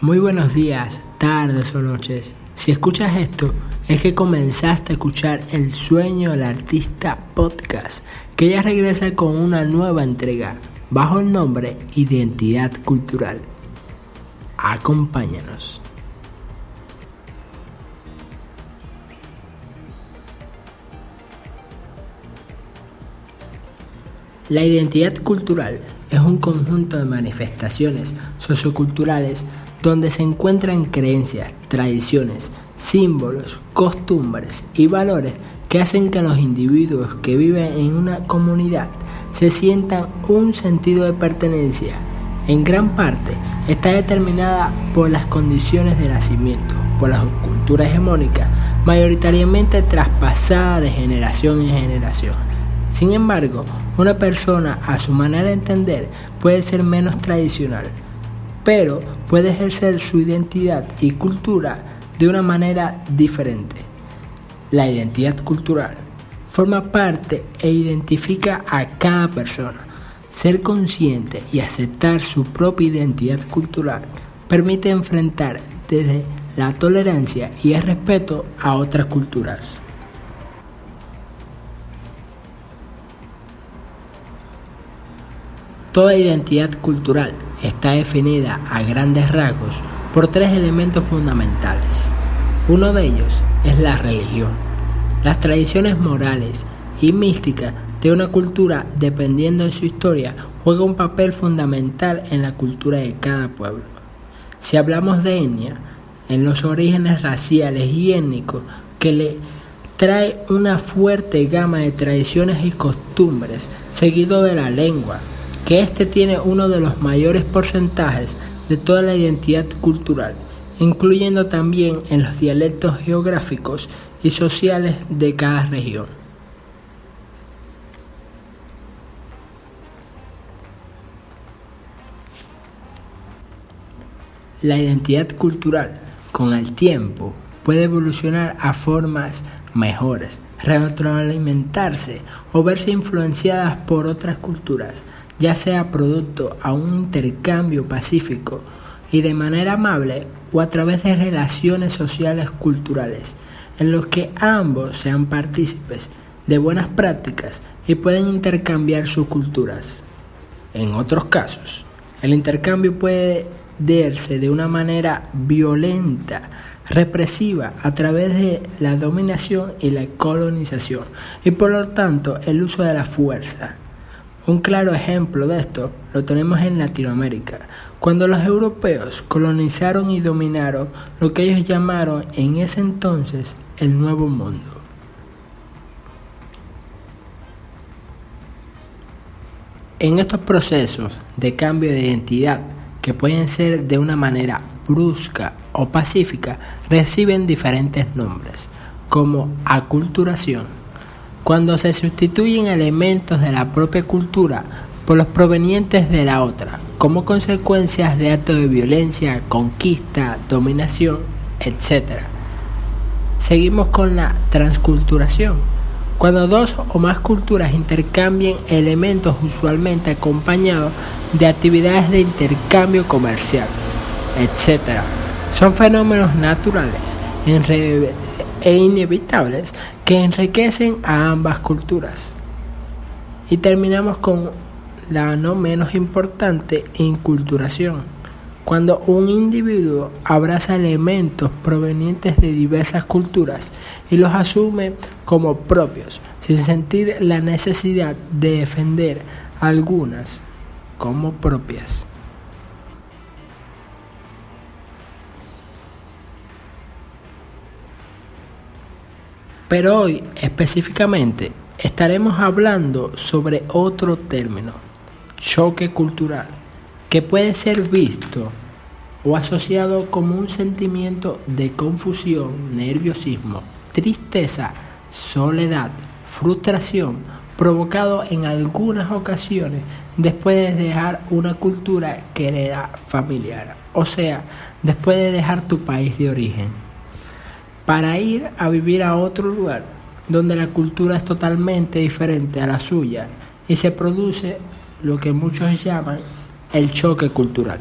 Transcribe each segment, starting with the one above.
Muy buenos días, tardes o noches. Si escuchas esto, es que comenzaste a escuchar El Sueño del Artista Podcast, que ya regresa con una nueva entrega, bajo el nombre Identidad Cultural. Acompáñanos. La identidad cultural es un conjunto de manifestaciones socioculturales donde se encuentran creencias, tradiciones, símbolos, costumbres y valores que hacen que los individuos que viven en una comunidad se sientan un sentido de pertenencia. En gran parte está determinada por las condiciones de nacimiento, por la cultura hegemónica, mayoritariamente traspasada de generación en generación. Sin embargo, una persona a su manera de entender puede ser menos tradicional, pero puede ejercer su identidad y cultura de una manera diferente. La identidad cultural forma parte e identifica a cada persona. Ser consciente y aceptar su propia identidad cultural permite enfrentar desde la tolerancia y el respeto a otras culturas. Toda identidad cultural está definida a grandes rasgos por tres elementos fundamentales. Uno de ellos es la religión. Las tradiciones morales y místicas de una cultura, dependiendo de su historia, juegan un papel fundamental en la cultura de cada pueblo. Si hablamos de etnia, en los orígenes raciales y étnicos que le trae una fuerte gama de tradiciones y costumbres, seguido de la lengua, que tiene uno de los mayores porcentajes de toda la identidad cultural, incluyendo también en los dialectos geográficos y sociales de cada región. La identidad cultural, con el tiempo, puede evolucionar a formas mejores, retroalimentarse o verse influenciadas por otras culturas, ya sea producto a un intercambio pacífico y de manera amable o a través de relaciones sociales culturales, en los que ambos sean partícipes de buenas prácticas y pueden intercambiar sus culturas. En otros casos, el intercambio puede darse de una manera violenta, represiva, a través de la dominación y la colonización, y por lo tanto el uso de la fuerza. Un claro ejemplo de esto lo tenemos en Latinoamérica, cuando los europeos colonizaron y dominaron lo que ellos llamaron en ese entonces el Nuevo Mundo. En estos procesos de cambio de identidad, que pueden ser de una manera brusca o pacífica, reciben diferentes nombres, como aculturación, cuando se sustituyen elementos de la propia cultura por los provenientes de la otra, como consecuencias de actos de violencia, conquista, dominación, etc. Seguimos con la transculturación, cuando dos o más culturas intercambian elementos, usualmente acompañados de actividades de intercambio comercial, etc. Son fenómenos naturales e inevitables que enriquecen a ambas culturas. Y terminamos con la no menos importante, inculturación, cuando un individuo abraza elementos provenientes de diversas culturas y los asume como propios, sin sentir la necesidad de defender algunas como propias. Pero hoy específicamente estaremos hablando sobre otro término, choque cultural, que puede ser visto o asociado como un sentimiento de confusión, nerviosismo, tristeza, soledad, frustración, provocado en algunas ocasiones después de dejar una cultura que era familiar, o sea, después de dejar tu país de origen, para ir a vivir a otro lugar donde la cultura es totalmente diferente a la suya y se produce lo que muchos llaman el choque cultural.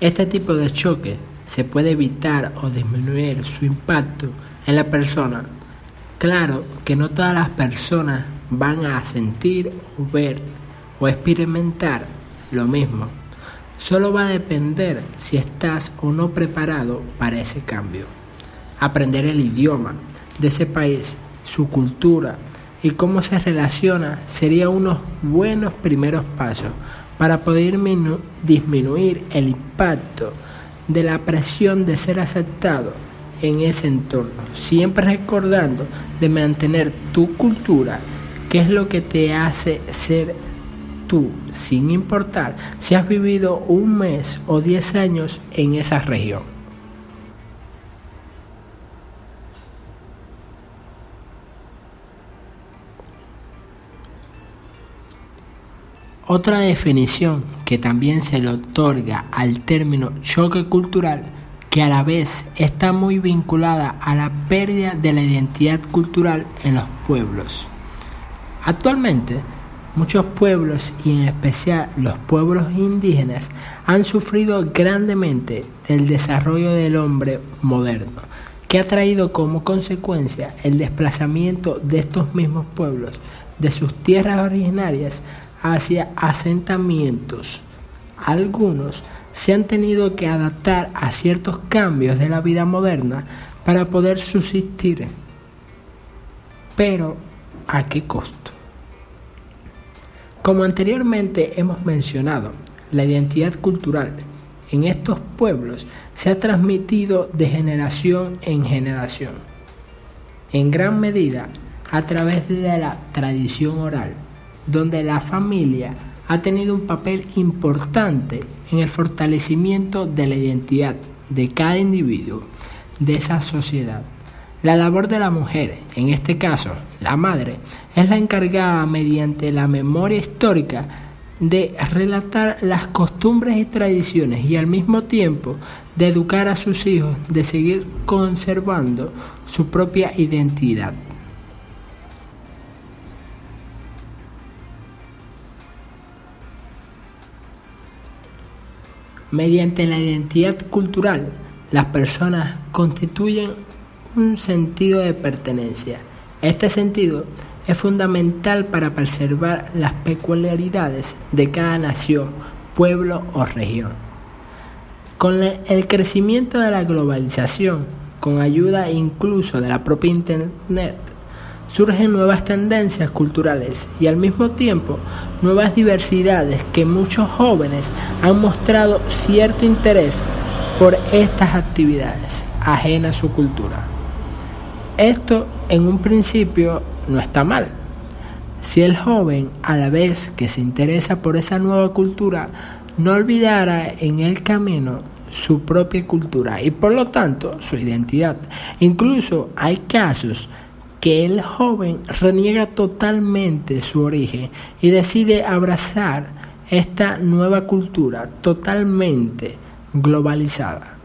Este tipo de choque se puede evitar o disminuir su impacto en la persona. Claro que no todas las personas van a sentir o ver o experimentar lo mismo. Solo va a depender si estás o no preparado para ese cambio. Aprender el idioma de ese país, su cultura y cómo se relaciona sería unos buenos primeros pasos para poder disminuir el impacto de la presión de ser aceptado en ese entorno, siempre recordando de mantener tu cultura, que es lo que te hace ser tú, sin importar si has vivido un mes o 10 años en esa región. Otra definición que también se le otorga al término choque cultural, que a la vez está muy vinculada a la pérdida de la identidad cultural en los pueblos. Actualmente, muchos pueblos, y en especial los pueblos indígenas, han sufrido grandemente del desarrollo del hombre moderno, que ha traído como consecuencia el desplazamiento de estos mismos pueblos de sus tierras originarias hacia asentamientos. Algunos se han tenido que adaptar a ciertos cambios de la vida moderna para poder subsistir. Pero, ¿a qué costo? Como anteriormente hemos mencionado, la identidad cultural en estos pueblos se ha transmitido de generación en generación, en gran medida a través de la tradición oral, donde la familia ha tenido un papel importante en el fortalecimiento de la identidad de cada individuo de esa sociedad. La labor de la mujer, en este caso la madre, es la encargada mediante la memoria histórica de relatar las costumbres y tradiciones y al mismo tiempo de educar a sus hijos de seguir conservando su propia identidad. Mediante la identidad cultural, las personas constituyen un sentido de pertenencia. Este sentido es fundamental para preservar las peculiaridades de cada nación, pueblo o región. Con el crecimiento de la globalización, con ayuda incluso de la propia Internet, surgen nuevas tendencias culturales y al mismo tiempo nuevas diversidades que muchos jóvenes han mostrado cierto interés por estas actividades ajenas a su cultura. Esto en un principio no está mal. Si el joven, a la vez que se interesa por esa nueva cultura, no olvidara en el camino su propia cultura y por lo tanto su identidad. Incluso hay casos que el joven reniega totalmente su origen y decide abrazar esta nueva cultura totalmente globalizada.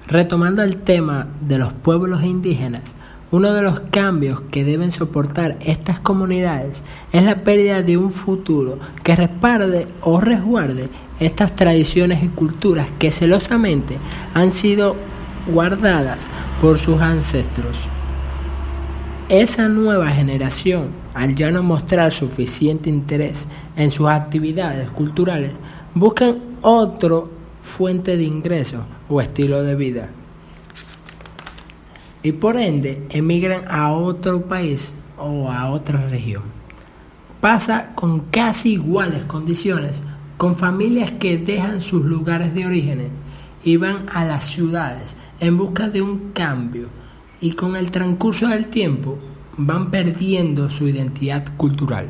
Retomando el tema de los pueblos indígenas, uno de los cambios que deben soportar estas comunidades es la pérdida de un futuro que respalde o resguarde estas tradiciones y culturas que celosamente han sido guardadas por sus ancestros. Esa nueva generación, al ya no mostrar suficiente interés en sus actividades culturales, buscan otra fuente de ingresos o estilo de vida, y por ende emigran a otro país o a otra región. Pasa con casi iguales condiciones con familias que dejan sus lugares de origen y van a las ciudades en busca de un cambio, y con el transcurso del tiempo van perdiendo su identidad cultural.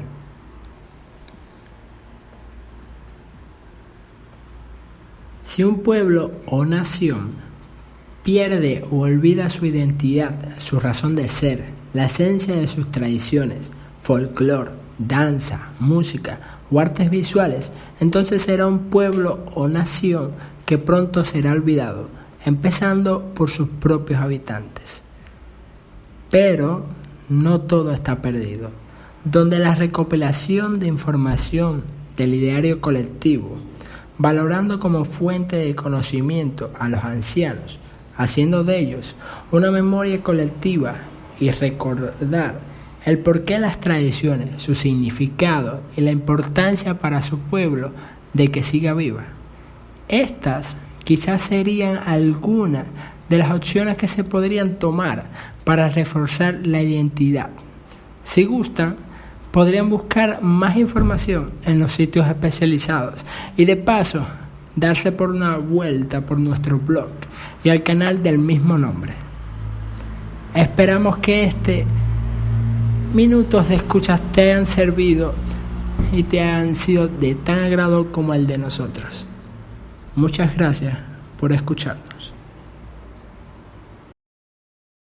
Si un pueblo o nación pierde o olvida su identidad, su razón de ser, la esencia de sus tradiciones, folclore, danza, música o artes visuales, entonces será un pueblo o nación que pronto será olvidado, empezando por sus propios habitantes. Pero no todo está perdido, donde la recopilación de información del ideario colectivo, valorando como fuente de conocimiento a los ancianos, haciendo de ellos una memoria colectiva y recordar el porqué de las tradiciones, su significado y la importancia para su pueblo de que siga viva. Estas quizás serían algunas de las opciones que se podrían tomar para reforzar la identidad. Si gustan, podrían buscar más información en los sitios especializados y de paso darse por una vuelta por nuestro blog y al canal del mismo nombre. Esperamos que minutos de escuchas te hayan servido y te hayan sido de tan agrado como el de nosotros. Muchas gracias por escucharnos.